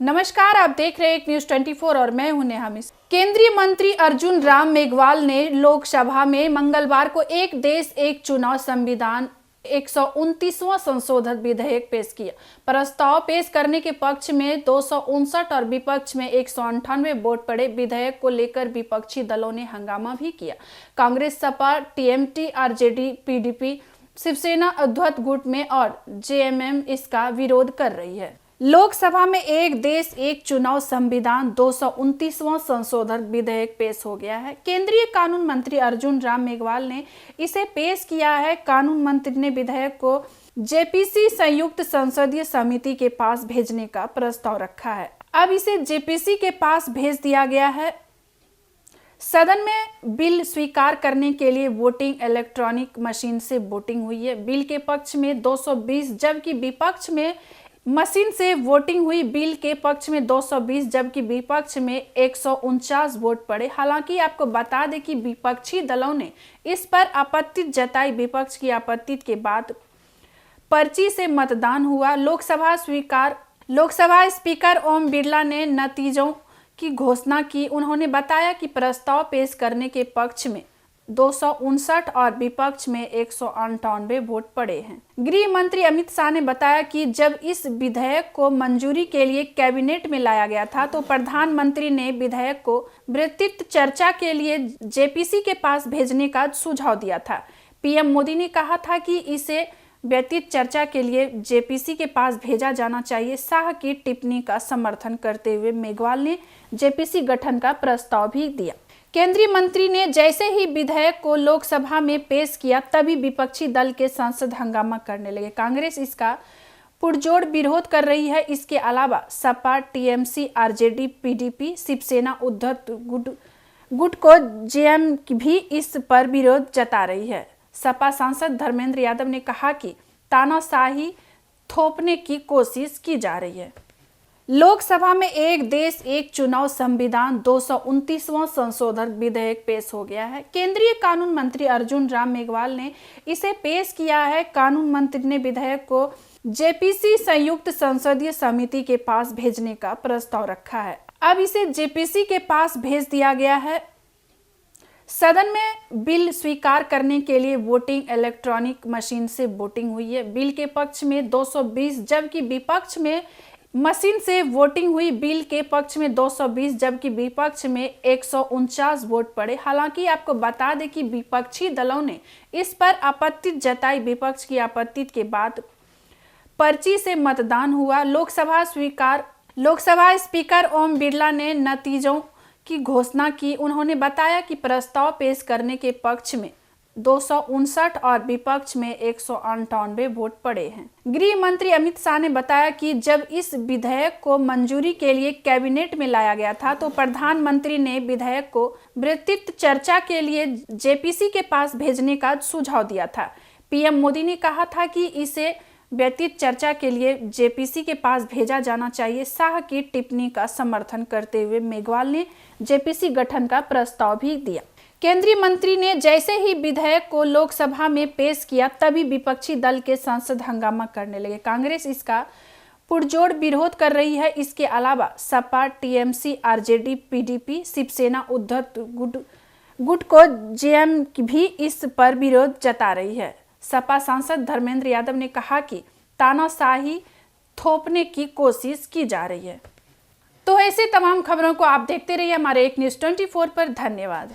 नमस्कार, आप देख रहे हैं एक न्यूज 24 और मैं हूं नेहा मिश्र। केंद्रीय मंत्री अर्जुन राम मेघवाल ने लोकसभा में मंगलवार को एक देश एक चुनाव संविधान 129वां संशोधन विधेयक पेश किया। प्रस्ताव पेश करने के पक्ष में 259 और विपक्ष में 198 वोट पड़े। विधेयक को लेकर विपक्षी दलों ने हंगामा भी किया। Congress, Sapa, TMC, RJD, PDP, Shiv Sena Uddhav गुट में और जेएमएम इसका विरोध कर रही है। लोकसभा में एक देश एक चुनाव संविधान 229वां संशोधन विधेयक पेश हो गया है। केंद्रीय कानून मंत्री अर्जुन राम मेघवाल ने इसे पेश किया है। कानून मंत्री ने विधेयक को जेपीसी संयुक्त संसदीय समिति के पास भेजने का प्रस्ताव रखा है। अब इसे जेपीसी के पास भेज दिया गया है। सदन में बिल स्वीकार करने के लिए वोटिंग इलेक्ट्रॉनिक मशीन से वोटिंग हुई है। बिल के पक्ष में 220 जबकि विपक्ष में मशीन से वोटिंग हुई। बिल के पक्ष में 220 जबकि विपक्ष में 149 वोट पड़े। हालांकि आपको बता दें कि विपक्षी दलों ने इस पर आपत्ति जताई। विपक्ष की आपत्ति के बाद पर्ची से मतदान हुआ। लोकसभा स्पीकर ओम बिरला ने नतीजों की घोषणा की। उन्होंने बताया कि प्रस्ताव पेश करने के पक्ष में 259 और विपक्ष में 198 वोट पड़े हैं। गृह मंत्री अमित शाह ने बताया कि जब इस विधेयक को मंजूरी के लिए कैबिनेट में लाया गया था तो प्रधानमंत्री ने विधेयक को विस्तृत चर्चा के लिए जेपीसी के पास भेजने का सुझाव दिया था। पीएम मोदी ने कहा था कि इसे विस्तृत चर्चा के लिए जेपीसी के पास भेजा जाना चाहिए। शाह की टिप्पणी का समर्थन करते हुए मेघवाल ने जेपीसी गठन का प्रस्ताव भी दिया। केंद्रीय मंत्री ने जैसे ही विधेयक को लोकसभा में पेश किया तभी विपक्षी दल के सांसद हंगामा करने लगे। कांग्रेस इसका पुरजोर विरोध कर रही है। इसके अलावा Sapa, TMC, RJD, PDP, Shiv Sena Uddhav गुट को जेएम भी इस पर विरोध जता रही है। सपा सांसद धर्मेंद्र यादव ने कहा कि तानाशाही थोपने की कोशिश की जा रही है। लोकसभा में एक देश एक चुनाव संविधान 229वां संशोधन विधेयक पेश हो गया है। केंद्रीय कानून मंत्री अर्जुन राम मेघवाल ने इसे पेश किया है। कानून मंत्री ने विधेयक को जेपीसी संयुक्त संसदीय समिति के पास भेजने का प्रस्ताव रखा है। अब इसे जेपीसी के पास भेज दिया गया है। सदन में बिल स्वीकार करने के लिए वोटिंग इलेक्ट्रॉनिक मशीन से वोटिंग हुई है। बिल के पक्ष में 220 जबकि विपक्ष में मशीन से वोटिंग हुई। बिल के पक्ष में 220 जबकि विपक्ष में 149 वोट पड़े। हालांकि आपको बता दें कि विपक्षी दलों ने इस पर आपत्ति जताई। विपक्ष की आपत्ति के बाद पर्ची से मतदान हुआ। लोकसभा स्पीकर ओम बिरला ने नतीजों की घोषणा की। उन्होंने बताया कि प्रस्ताव पेश करने के पक्ष में 259 और विपक्ष में 198 वोट पड़े हैं। गृह मंत्री अमित शाह ने बताया कि जब इस विधेयक को मंजूरी के लिए कैबिनेट में लाया गया था तो प्रधानमंत्री ने विधेयक को विस्तृत चर्चा के लिए जेपीसी के पास भेजने का सुझाव दिया था। पीएम मोदी ने कहा था कि इसे विस्तृत चर्चा के लिए जेपीसी के पास भेजा जाना चाहिए। शाह की टिप्पणी का समर्थन करते हुए मेघवाल ने जेपीसी गठन का प्रस्ताव भी दिया। केंद्रीय मंत्री ने जैसे ही विधेयक को लोकसभा में पेश किया तभी विपक्षी दल के सांसद हंगामा करने लगे। कांग्रेस इसका पुरजोर विरोध कर रही है। इसके अलावा Sapa, TMC, RJD, PDP, Shiv Sena Uddhav गुट को जेएम भी इस पर विरोध जता रही है। सपा सांसद धर्मेंद्र यादव ने कहा कि तानाशाही थोपने की कोशिश की जा रही है। तो ऐसे तमाम खबरों को आप देखते रहिए हमारे एक न्यूज 24 पर। धन्यवाद।